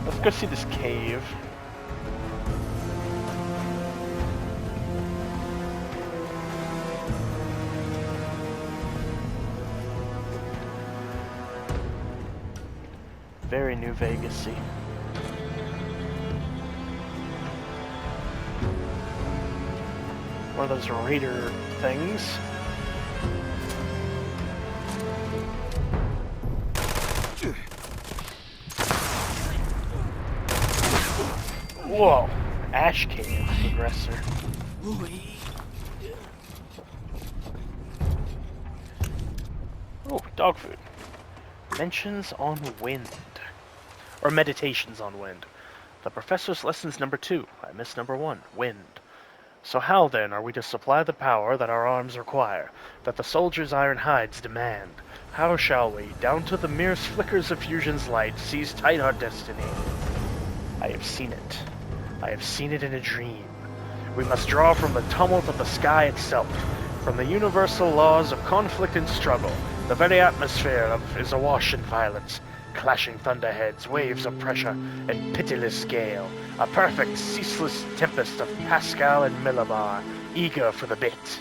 Let's go see this cave. Very New Vegas-y. One of those raider things. Whoa! Ash Cave, aggressor. Oh, dog food. Mentions on wind. Or meditations on wind. The professor's lessons number 2. I missed number 1. Wind. So how then are we to supply the power that our arms require, that the soldiers' iron hides demand? How shall we, down to the merest flickers of fusion's light, seize tight our destiny? I have seen it. I have seen it in a dream. We must draw from the tumult of the sky itself, from the universal laws of conflict and struggle. The very atmosphere is awash in violence, clashing thunderheads, waves of pressure, and pitiless gale. A perfect, ceaseless tempest of Pascal and Millibar, eager for the bit.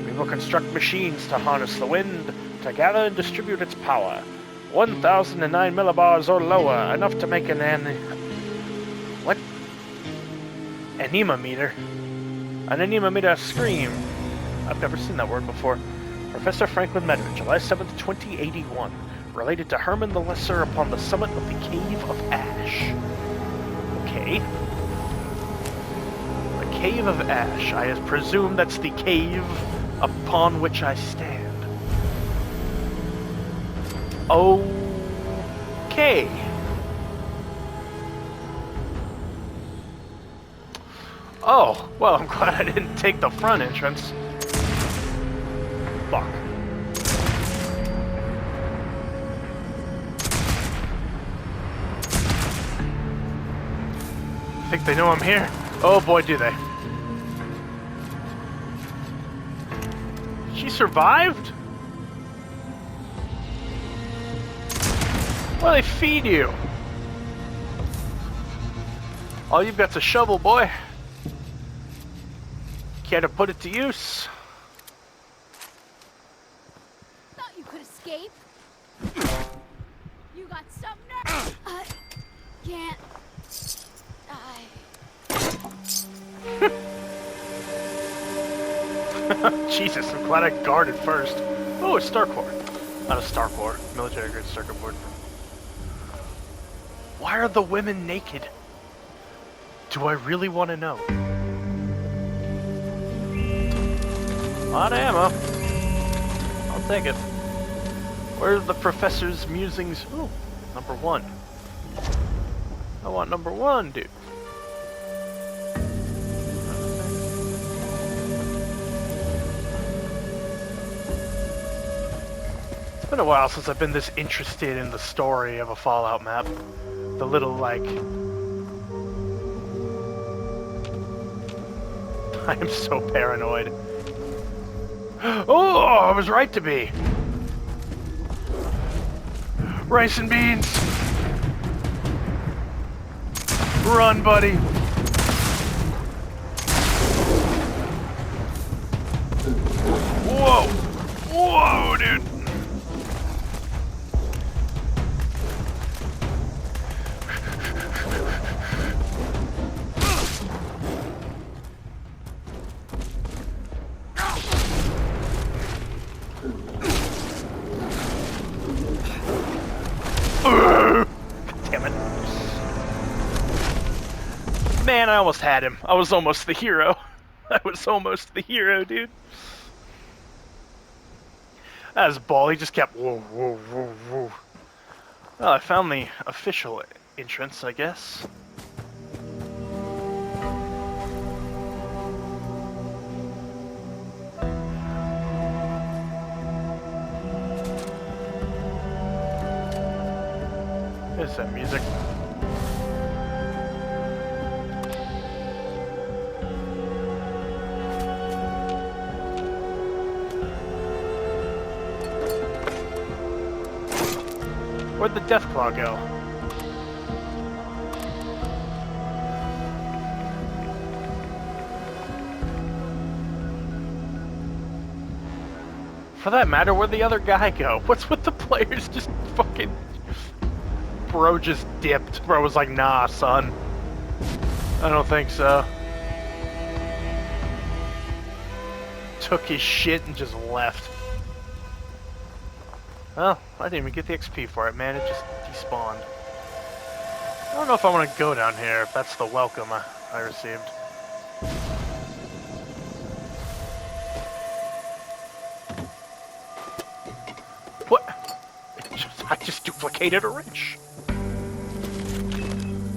We will construct machines to harness the wind, to gather and distribute its power. 1,009 millibars or lower, enough to make an what? Anemometer? An anemometer scream. I've never seen that word before. Professor Franklin Medved, July 7th, 2081. Related to Herman the Lesser upon the summit of the Cave of Ash. Okay. The Cave of Ash. I presume that's the cave upon which I stand. Okay. Oh, well, I'm glad I didn't take the front entrance. Fuck. Think they know I'm here? Oh boy, do they. She survived? Well, they feed you. All you've got's a shovel, boy. Care to put it to use? Thought you could escape. You got some nerve. I can't. Jesus, I'm glad I guarded first. Oh, it's Star Core. Not a Star Core. Military grade circuit board. Why are the women naked? Do I really want to know? A lot of ammo. I'll take it. Where's the professor's musings? Ooh, number 1. I want number 1, dude. It's been a while since I've been this interested in the story of a Fallout map. The little, like... I am so paranoid. Oh, I was right to be. Rice and beans. Run, buddy. Whoa. Whoa, dude. Damn it. Man, I almost had him. I was almost the hero. I was almost the hero, dude. That was a ball. He just kept whoa, whoa, whoa, whoa. Well, I found the official entrance, I guess. There's that music. Where'd the Deathclaw go? For that matter, where'd the other guy go? What's with the players just fucking... Bro just dipped. Bro was like, nah, son. I don't think so. Took his shit and just left. Well, I didn't even get the XP for it, man. It just despawned. I don't know if I want to go down here, if that's the welcome I received. What? I just duplicated a wrench.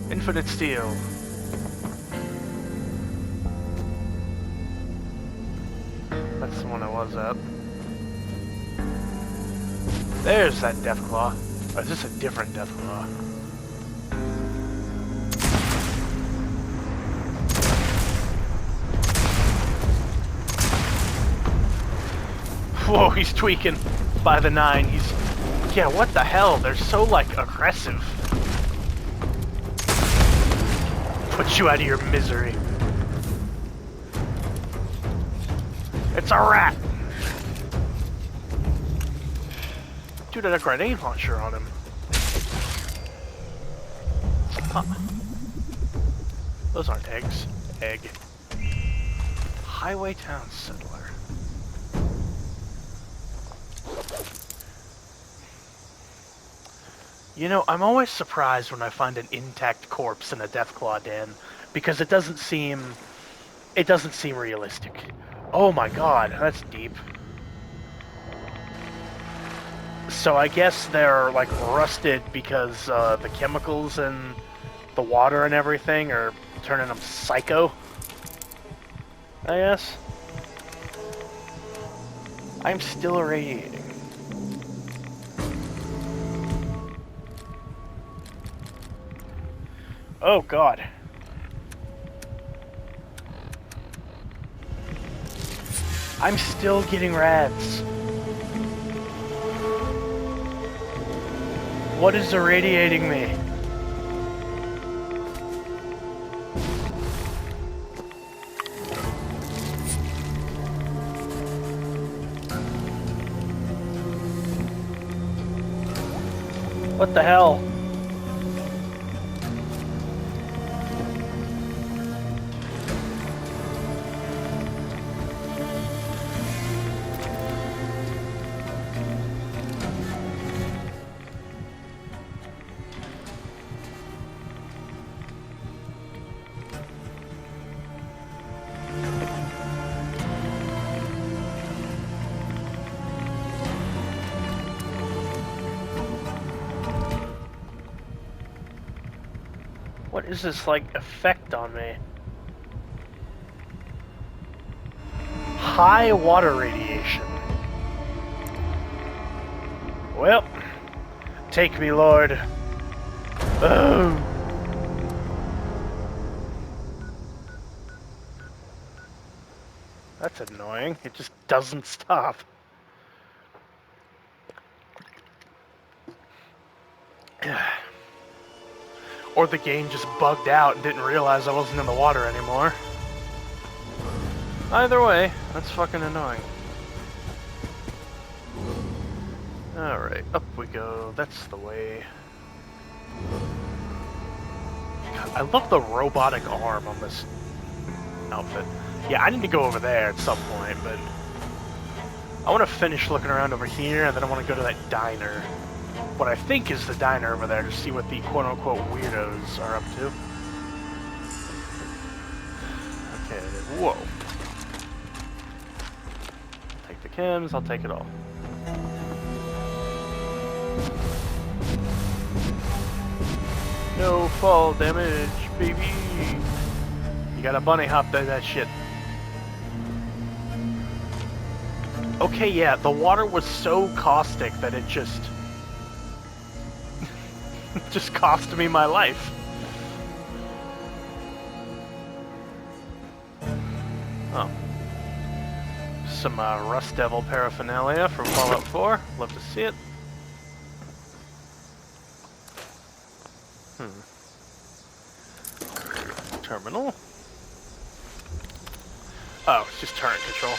Infinite steel. That's the one I was at. There's that Deathclaw. Or is this a different Deathclaw? Whoa, he's tweaking by the 9. He's... Yeah, what the hell? They're so, like, aggressive. Put you out of your misery. It's a rat! Dude had a grenade launcher on him. Huh. Those aren't eggs. Egg. Highway Town Settler. You know, I'm always surprised when I find an intact corpse in a Deathclaw den, because it doesn't seem realistic. Oh my god, that's deep. So I guess they're like rusted because the chemicals in the water and everything are turning them psycho, I guess. I'm still irradiating. Oh god. I'm still getting rads. What is irradiating me? What the hell? What is this, like, effect on me? High water radiation. Well, take me, Lord. Oh. That's annoying. It just doesn't stop. Or the game just bugged out and didn't realize I wasn't in the water anymore. Either way, that's fucking annoying. Alright, up we go. That's the way. God, I love the robotic arm on this outfit. Yeah, I need to go over there at some point, but I want to finish looking around over here, and then I want to go to that diner. What I think is the diner over there to see what the quote-unquote weirdos are up to. Okay, whoa. Take the chems, I'll take it all. No fall damage, baby. You got a bunny hop there, that shit. Okay, yeah, the water was so caustic that it just cost me my life. Oh. Some Rust Devil paraphernalia from Fallout 4. Love to see it. Terminal? Oh, it's just turret control.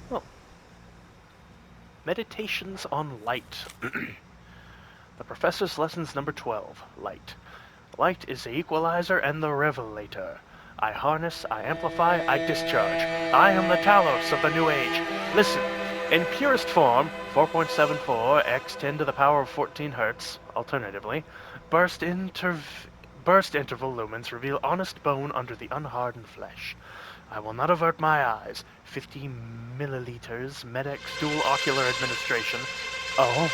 Well, Meditations on Light. The Professor's Lessons number 12, Light. Light is the equalizer and the revelator. I harness, I amplify, I discharge. I am the Talos of the New Age. Listen, in purest form, 4.74 x 10 to the power of 14 hertz, alternatively, burst interval lumens reveal honest bone under the unhardened flesh. I will not avert my eyes. 50 milliliters, Medex dual ocular administration. Oh,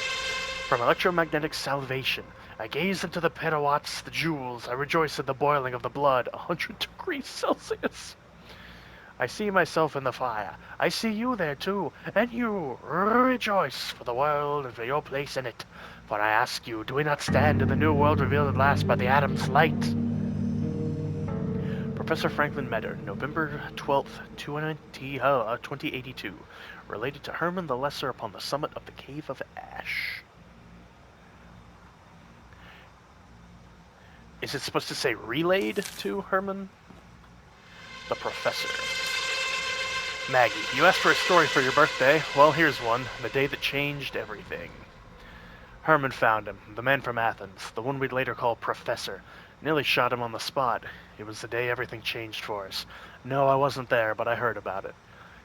from electromagnetic salvation. I gaze into the petawatts, the jewels. I rejoice in the boiling of the blood, 100 degrees Celsius. I see myself in the fire. I see you there too, and you rejoice for the world and for your place in it. For I ask you, do we not stand in the new world revealed at last by the atom's light? Professor Franklin Metter, November 12th, 2082. Related to Herman the Lesser upon the summit of the Cave of Ash. Is it supposed to say relayed to Herman? The Professor. Maggie, you asked for a story for your birthday. Well, here's one. The day that changed everything. Herman found him, the man from Athens, the one we'd later call Professor. Nearly shot him on the spot. It was the day everything changed for us. No, I wasn't there, but I heard about it.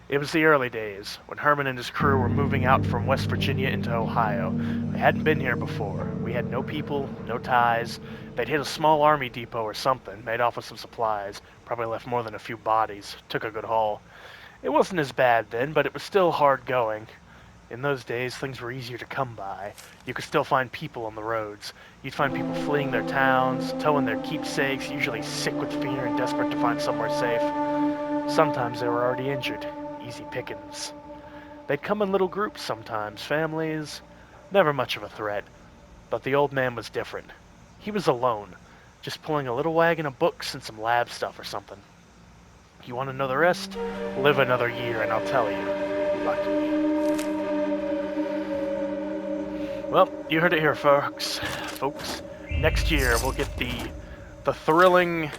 It was the early days, when Herman and his crew were moving out from West Virginia into Ohio. They hadn't been here before. We had no people, no ties. They'd hit a small army depot or something, made off with some supplies, probably left more than a few bodies, took a good haul. It wasn't as bad then, but it was still hard going. In those days, things were easier to come by. You could still find people on the roads. You'd find people fleeing their towns, towing their keepsakes, usually sick with fear and desperate to find somewhere safe. Sometimes they were already injured. Easy pickings. They'd come in little groups sometimes, families. Never much of a threat. But the old man was different. He was alone, just pulling a little wagon of books and some lab stuff or something. You want to know the rest? Live another year and I'll tell you. Lucky. Well, you heard it here, folks. Next year we'll get the thrilling,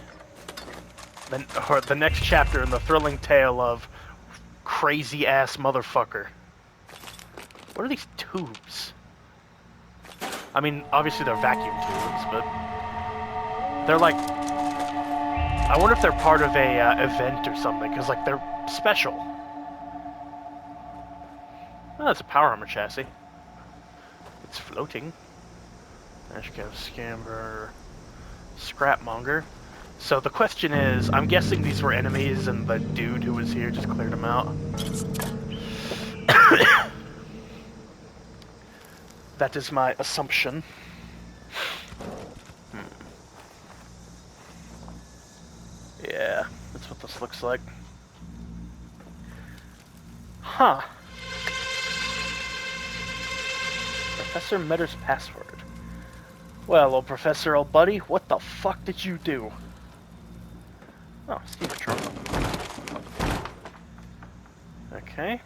the next chapter in the thrilling tale of crazy ass motherfucker. What are these tubes? I mean, obviously they're vacuum tubes, but they're like, I wonder if they're part of a event or something, because like they're special. Oh, that's a power armor chassis. It's floating. Ashcav Scamber, Scrapmonger. So the question is, I'm guessing these were enemies and the dude who was here just cleared them out. That is my assumption. Yeah, that's what this looks like. Huh. Professor Metter's password. Well, old Professor, old buddy, what the fuck did you do? Oh, Steam Patrol. Okay.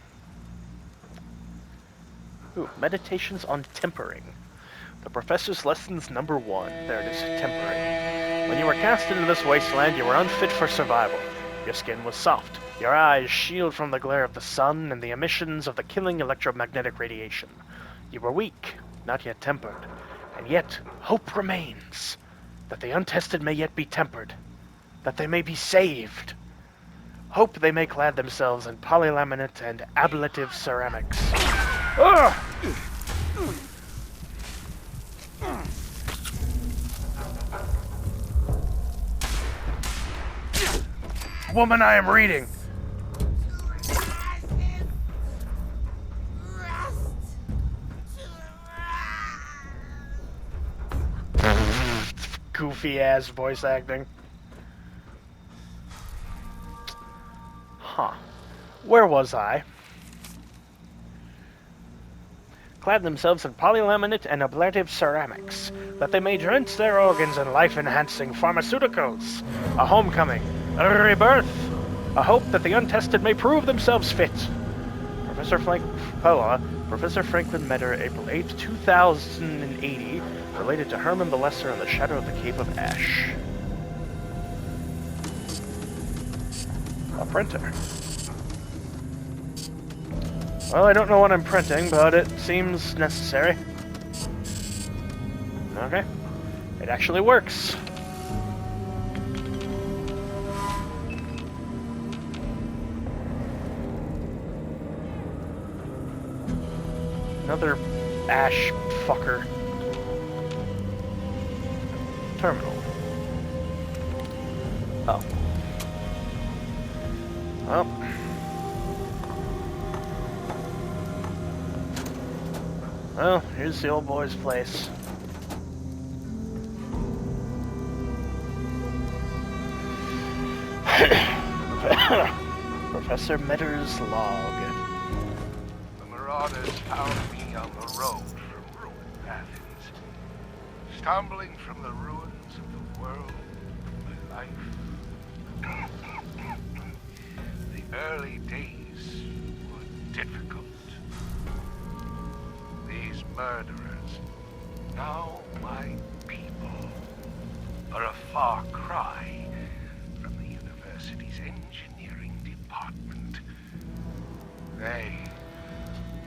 Ooh, Meditations on Tempering. The Professor's Lessons number 1. There it is, tempering. When you were cast into this wasteland, you were unfit for survival. Your skin was soft. Your eyes shielded from the glare of the sun and the emissions of the killing electromagnetic radiation. You were weak, not yet tempered. And yet, hope remains. That the untested may yet be tempered. That they may be saved. Hope they may clad themselves in polylaminate and ablative ceramics. Ugh! Woman, I am reading. Goofy ass voice acting. Huh. Where was I? Clad themselves in polylaminate and ablative ceramics, that they may drench their organs in life-enhancing pharmaceuticals. A homecoming, a rebirth, a hope that the untested may prove themselves fit. Professor Franklin met her April 8th, 2080, related to Herman the Lesser and the Shadow of the Cape of Ash. A printer. Well, I don't know what I'm printing, but it seems necessary. Okay. It actually works. Another Ash fucker. Terminal. Oh. Well. Well, here's the old boy's place. Professor Metter's log. The marauders found me on the road from ruined Athens, stumbling from the ruins of the world of my life. The early days were difficult. These murderers, now my people, are a far cry from the university's engineering department. They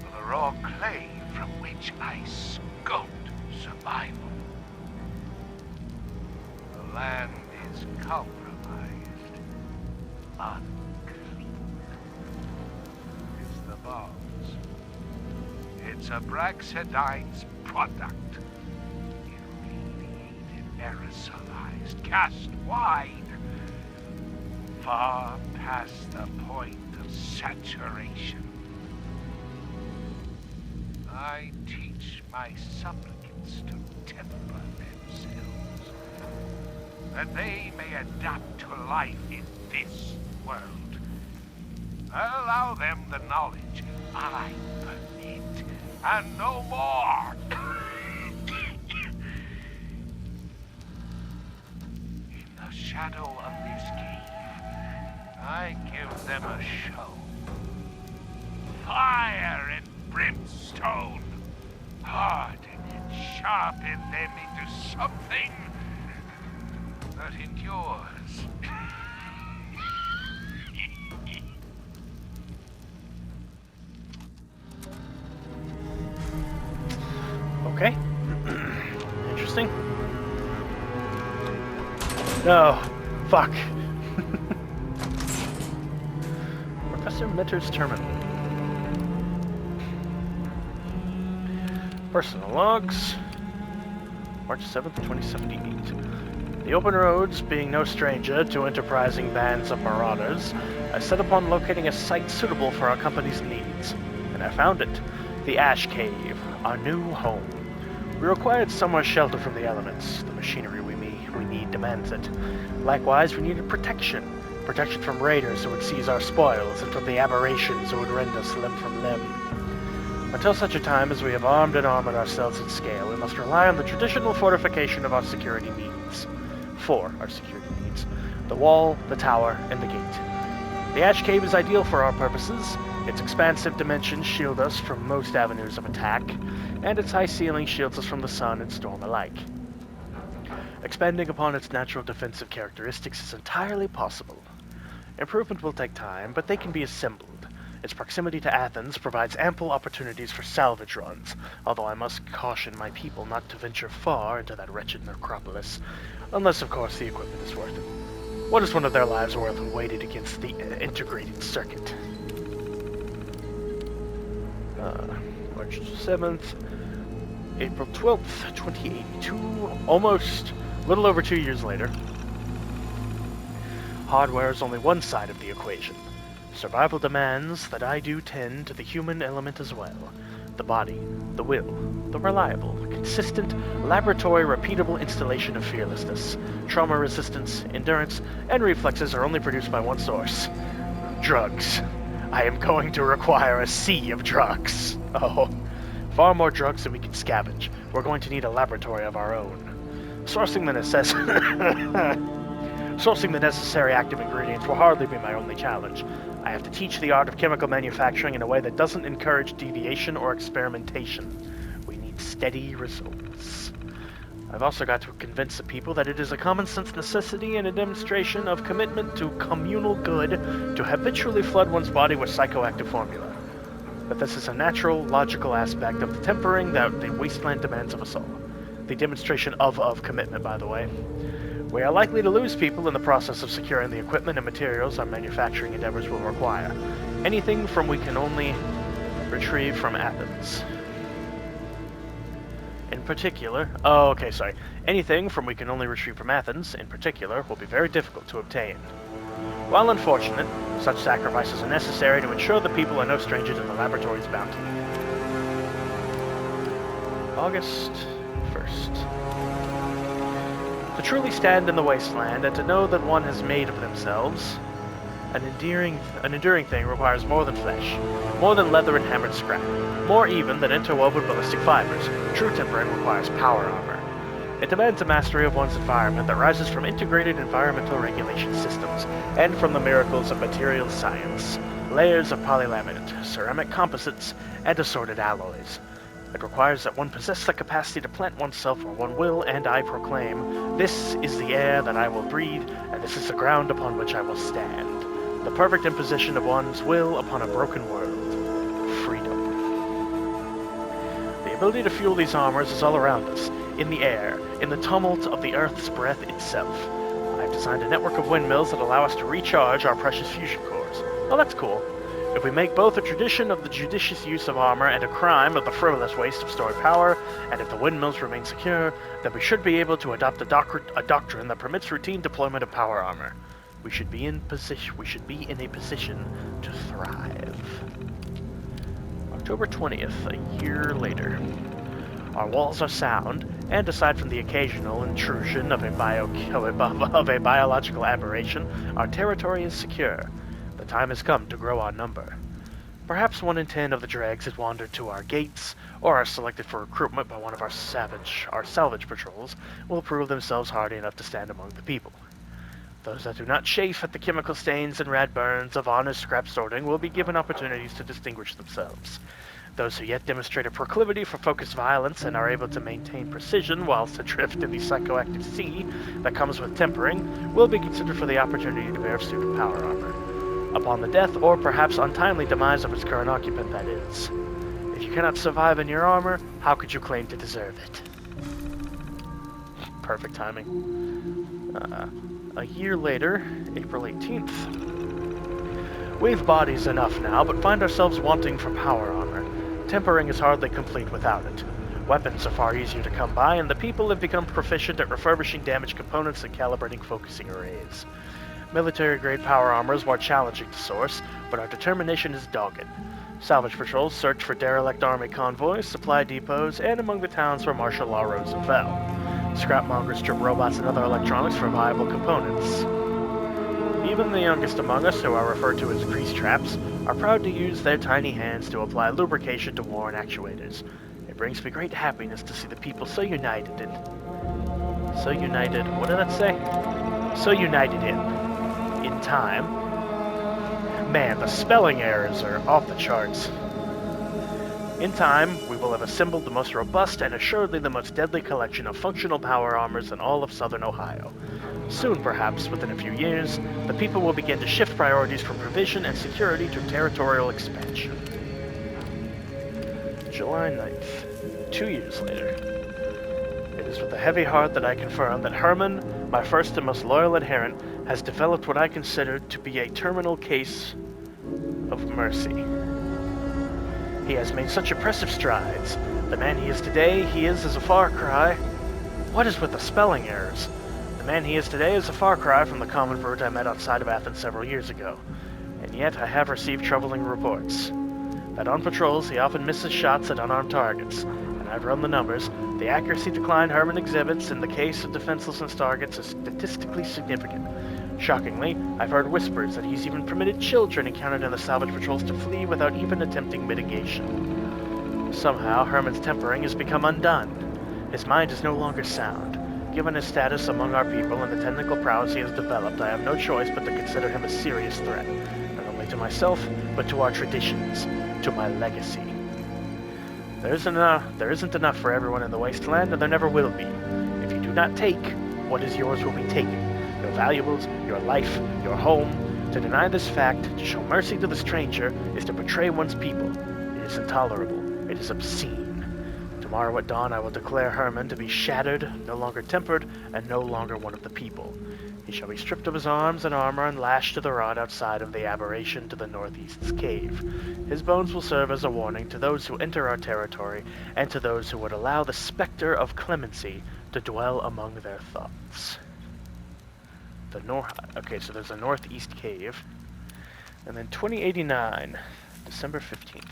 were the raw clay from which I sculpt survival. The land is compromised, unclean. It's the bombs. It's Abraxadine's product. Irradiated, aerosolized, cast wide, far past the point of saturation. I teach my supplicants to temper themselves, that they may adapt to life in this world. Allow them the knowledge I permit, and no more. In the shadow of this cave, I give them a show. Fire and brimstone, harden and sharpen them into something that endures. Okay. Interesting. No. Fuck. Professor Mitter's terminal. Personal logs. March 7th, 2078. The open roads, being no stranger to enterprising bands of marauders, I set upon locating a site suitable for our company's needs. And I found it. The Ash Cave, our new home. We required somewhere shelter from the elements. The machinery we need demands it. Likewise, we needed protection. Protection from raiders who would seize our spoils, and from the aberrations who would rend us limb from limb. Until such a time as we have armed and armored ourselves at scale, we must rely on the traditional fortification of our security needs. For our security needs. The wall, the tower, and the gate. The Ash Cave is ideal for our purposes. Its expansive dimensions shield us from most avenues of attack, and its high ceiling shields us from the sun and storm alike. Expanding upon its natural defensive characteristics is entirely possible. Improvement will take time, but they can be assembled. Its proximity to Athens provides ample opportunities for salvage runs, although I must caution my people not to venture far into that wretched necropolis, unless, of course, the equipment is worth it. What is one of their lives worth when weighed against the integrated circuit? March 7th, April 12th, 2082, almost a little over 2 years later. Hardware is only one side of the equation. Survival demands that I do tend to the human element as well. The body, the will, the reliable, consistent, laboratory repeatable installation of fearlessness. Trauma resistance, endurance, and reflexes are only produced by one source. Drugs. I am going to require a sea of drugs. Oh, far more drugs than we can scavenge. We're going to need a laboratory of our own. Sourcing Sourcing the necessary active ingredients will hardly be my only challenge. I have to teach the art of chemical manufacturing in a way that doesn't encourage deviation or experimentation. We need steady results. I've also got to convince the people that it is a common-sense necessity and a demonstration of commitment to communal good to habitually flood one's body with psychoactive formula. But this is a natural, logical aspect of the tempering that the wasteland demands of us all. The demonstration of commitment, by the way. We are likely to lose people in the process of securing the equipment and materials our manufacturing endeavors will require. Anything from we can only retrieve from Athens. In particular, anything from we can only retrieve from Athens, in particular, will be very difficult to obtain. While unfortunate, such sacrifices are necessary to ensure the people are no stranger to the laboratory's bounty. August 1st. To truly stand in the wasteland and to know that one has made of themselves, an enduring thing requires more than flesh, more than leather and hammered scrap, more even than interwoven ballistic fibers. True tempering requires power armor. It demands a mastery of one's environment that rises from integrated environmental regulation systems and from the miracles of materials science, layers of polylaminate, ceramic composites, and assorted alloys. It requires that one possess the capacity to plant oneself where one will, and I proclaim, this is the air that I will breathe, and this is the ground upon which I will stand. The perfect imposition of one's will upon a broken world. Freedom. The ability to fuel these armors is all around us, in the air, in the tumult of the Earth's breath itself. I've designed a network of windmills that allow us to recharge our precious fusion cores. Oh, that's cool. If we make both a tradition of the judicious use of armor and a crime of the frivolous waste of stored power, and if the windmills remain secure, then we should be able to adopt a doctrine that permits routine deployment of power armor. We should be in a position to thrive. October 20th, a year later. Our walls are sound, and aside from the occasional intrusion of a biological aberration, our territory is secure. The time has come to grow our number. Perhaps 1 in 10 of the dregs have wandered to our gates, or are selected for recruitment by one of our salvage patrols, will prove themselves hardy enough to stand among the people. Those that do not chafe at the chemical stains and rad burns of honest scrap sorting will be given opportunities to distinguish themselves. Those who yet demonstrate a proclivity for focused violence and are able to maintain precision whilst adrift in the psychoactive sea that comes with tempering will be considered for the opportunity to bear suit of power armor. Upon the death or perhaps untimely demise of its current occupant, that is. If you cannot survive in your armor, how could you claim to deserve it? Perfect timing. A year later, April 18th. We've bodies enough now, but find ourselves wanting for power armor. Tempering is hardly complete without it. Weapons are far easier to come by, and the people have become proficient at refurbishing damaged components and calibrating focusing arrays. Military-grade power armor is more challenging to source, but our determination is dogged. Salvage patrols search for derelict army convoys, supply depots, and among the towns where martial law rose and fell. Scrapmongers strip robots and other electronics for viable components. Even the youngest among us, who are referred to as grease traps, are proud to use their tiny hands to apply lubrication to worn actuators. It brings me great happiness to see the people so united what did that say? So united in time. Man, the spelling errors are off the charts. In time, we will have assembled the most robust and assuredly the most deadly collection of functional power armors in all of southern Ohio. Soon, perhaps, within a few years, the people will begin to shift priorities from provision and security to territorial expansion. July 9th, 2 years later. It is with a heavy heart that I confirm that Herman, my first and most loyal adherent, has developed what I consider to be a terminal case of mercy. He has made such impressive strides. The man he is today, he is as a far cry. What is with the spelling errors? The man he is today is a far cry from the common brute I met outside of Athens several years ago. And yet I have received troubling reports. That on patrols he often misses shots at unarmed targets. And I've run the numbers. The accuracy decline Herman exhibits in the case of defenseless targets is statistically significant. Shockingly, I've heard whispers that he's even permitted children encountered in the salvage patrols to flee without even attempting mitigation. Somehow, Herman's tempering has become undone. His mind is no longer sound. Given his status among our people and the technical prowess he has developed, I have no choice but to consider him a serious threat, not only to myself, but to our traditions, to my legacy. There isn't enough for everyone in the wasteland, and there never will be. If you do not take, what is yours will be taken. Your valuables, your life, your home. To deny this fact, to show mercy to the stranger, is to betray one's people. It is intolerable. It is obscene. Tomorrow at dawn I will declare Herman to be shattered, no longer tempered, and no longer one of the people. He shall be stripped of his arms and armor and lashed to the rod outside of the aberration to the northeast's cave. His bones will serve as a warning to those who enter our territory, and to those who would allow the specter of clemency to dwell among their thoughts. Okay, so there's a northeast cave. And then 2089, December 15th.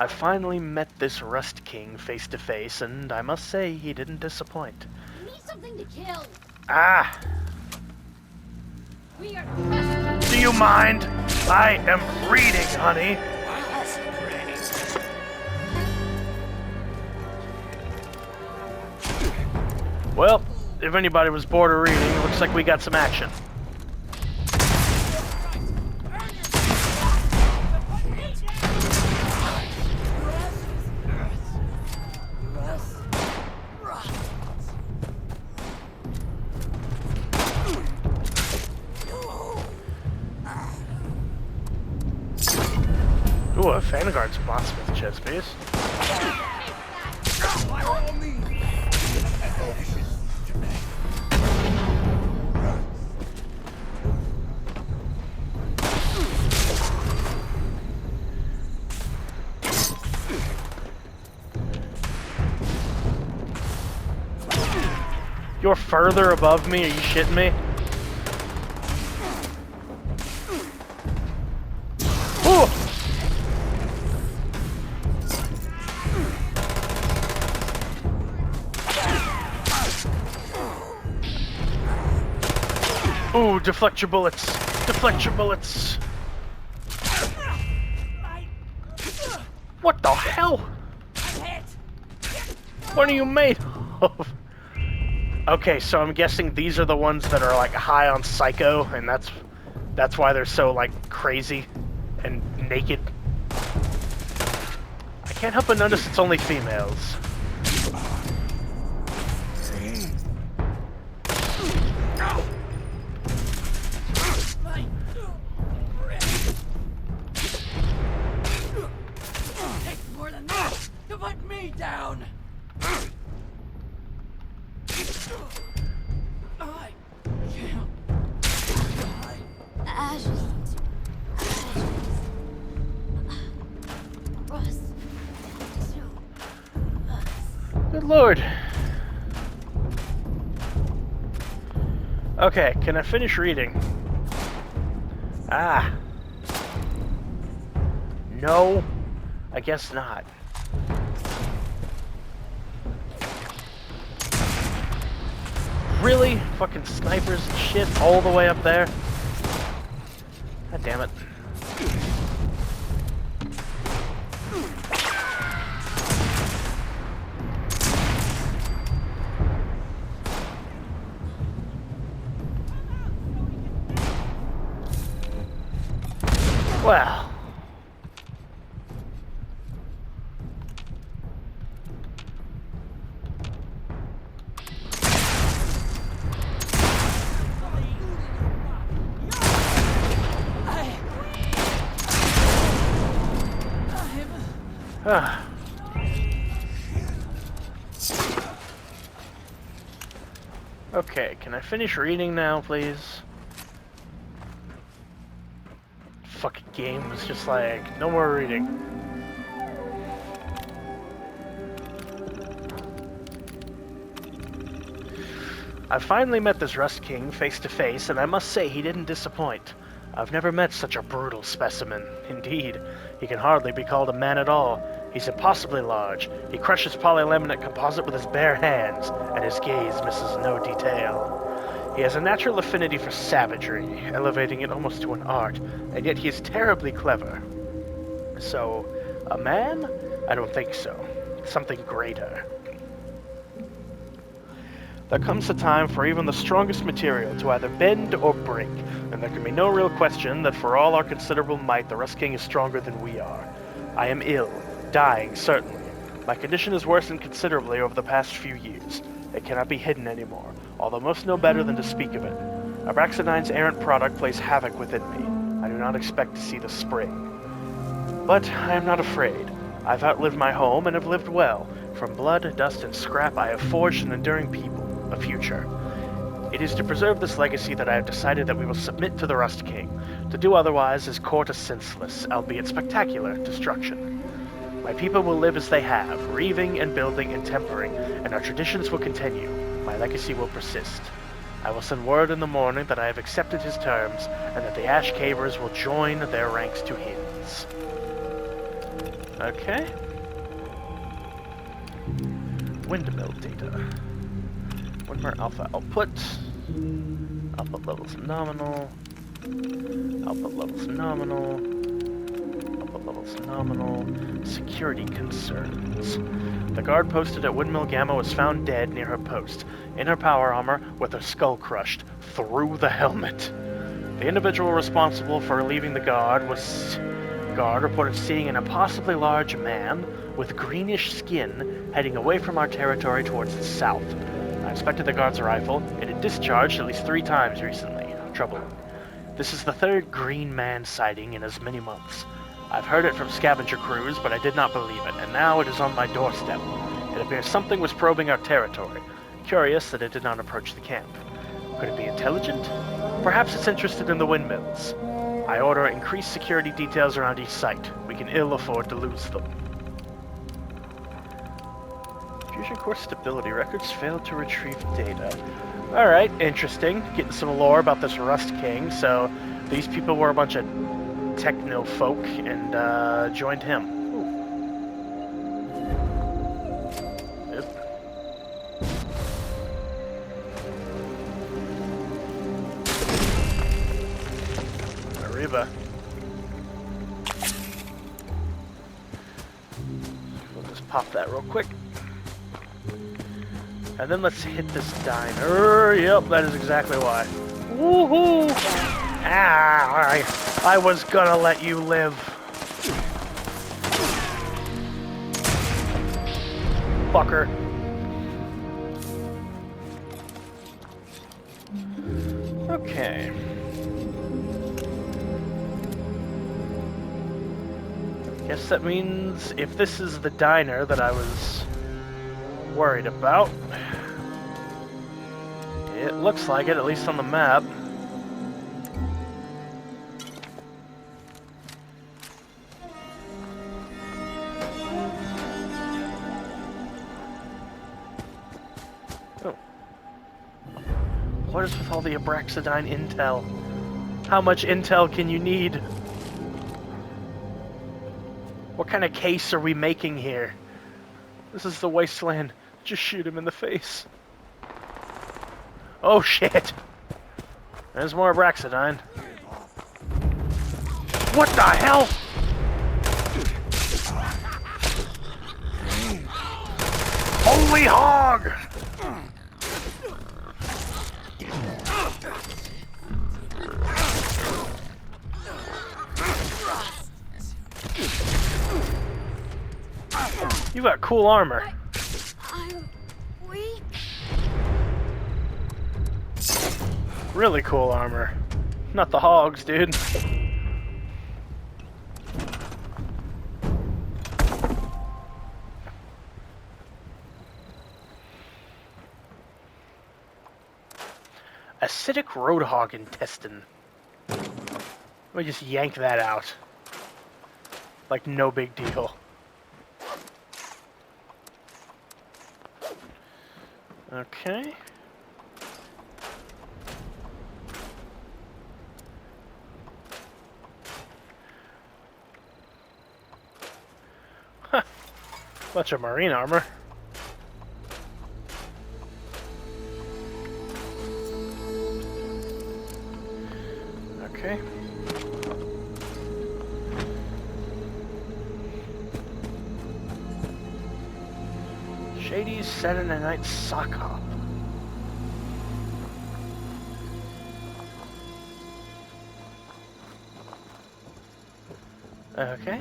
I finally met this Rust King face to face, and I must say he didn't disappoint. I need something to kill. Ah! We are rescued. Do you mind? I am reading, honey. Well, if anybody was bored of reading, it looks like we got some action. Ooh, a Vanguard's Botsmith chest piece. You're further above me? Are you shitting me? Ooh! Ooh, deflect your bullets. Deflect your bullets. What the hell? What are you made of? Okay, so I'm guessing these are the ones that are like high on psycho, and that's why they're so like crazy and naked. I can't help but notice it's only females. Takes more than that to put me down. I can't die. Ashes. Rust. Good lord. Okay, can I finish reading? Ah. No, I guess not. Really? Fucking snipers and shit all the way up there? God damn it. Well. Okay, can I finish reading now, please? Fucking game was just like, no more reading. I finally met this Rust King face to face, and I must say he didn't disappoint. I've never met such a brutal specimen. Indeed, he can hardly be called a man at all. He's impossibly large. He crushes polylaminate composite with his bare hands, and his gaze misses no detail. He has a natural affinity for savagery, elevating it almost to an art, and yet he is terribly clever. So, a man? I don't think so. Something greater. There comes a time for even the strongest material to either bend or break, and there can be no real question that for all our considerable might, the Rust King is stronger than we are. I am ill, dying, certainly. My condition has worsened considerably over the past few years. It cannot be hidden anymore, although most know better than to speak of it. Abraxadine's errant product plays havoc within me. I do not expect to see the spring. But I am not afraid. I've outlived my home and have lived well. From blood, dust, and scrap, I have forged an enduring people, a future. It is to preserve this legacy that I have decided that we will submit to the Rust King. To do otherwise is court a senseless, albeit spectacular, destruction. My people will live as they have, reaving and building and tempering, and our traditions will continue. My legacy will persist. I will send word in the morning that I have accepted his terms, and that the Ash Cavers will join their ranks to his. Okay. Windmill data. Windmill alpha output. Output levels nominal. Output levels nominal. Output levels nominal. Security concerns. The guard posted at Windmill Gamma was found dead near her post, in her power armor, with her skull crushed through the helmet. The individual responsible for relieving the guard reported seeing an impossibly large man with greenish skin heading away from our territory towards the south. I inspected the guard's rifle. It had discharged at least 3 times recently. Troubling. This is the 3rd green man sighting in as many months. I've heard it from scavenger crews, but I did not believe it, and now it is on my doorstep. It appears something was probing our territory. Curious that it did not approach the camp. Could it be intelligent? Perhaps it's interested in the windmills. I order increased security details around each site. We can ill afford to lose them. Fusion core stability records failed to retrieve data. Alright, interesting. Getting some lore about this Rust King. So, these people were a bunch of techno folk and joined him. Ooh. Yep. Arriba. We'll just pop that real quick. And then let's hit this diner. Yep, that is exactly why. Woohoo! Ah, I was gonna let you live. Fucker. Okay. Guess that means if this is the diner that I was worried about, it looks like it, at least on the map. Oh. What is with all the Abraxadine intel? How much intel can you need? What kind of case are we making here? This is the wasteland. Just shoot him in the face. Oh shit! There's more Abraxadine. What the hell? Holy hog! You got cool armor. I'm weak. Really cool armor. Not the hogs, dude. Acidic roadhog intestine. Let me just yank that out. Like no big deal. Okay. Huh. Bunch of marine armor. Okay. Shady's Saturday Night Sock Hop. Okay.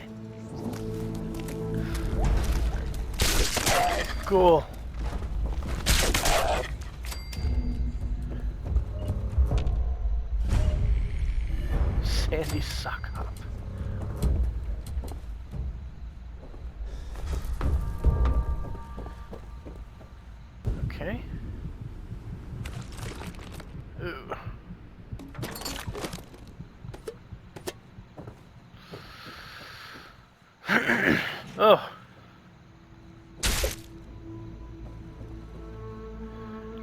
Cool. Sandy sock hop. Okay. Ooh. Oh.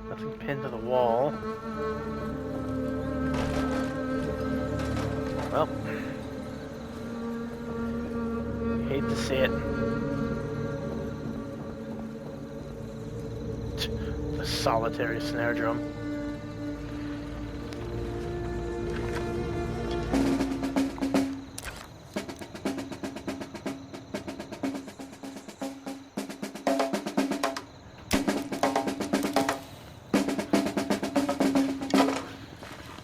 Nothing pinned to the wall. Well. Hate to see it. The solitary snare drum.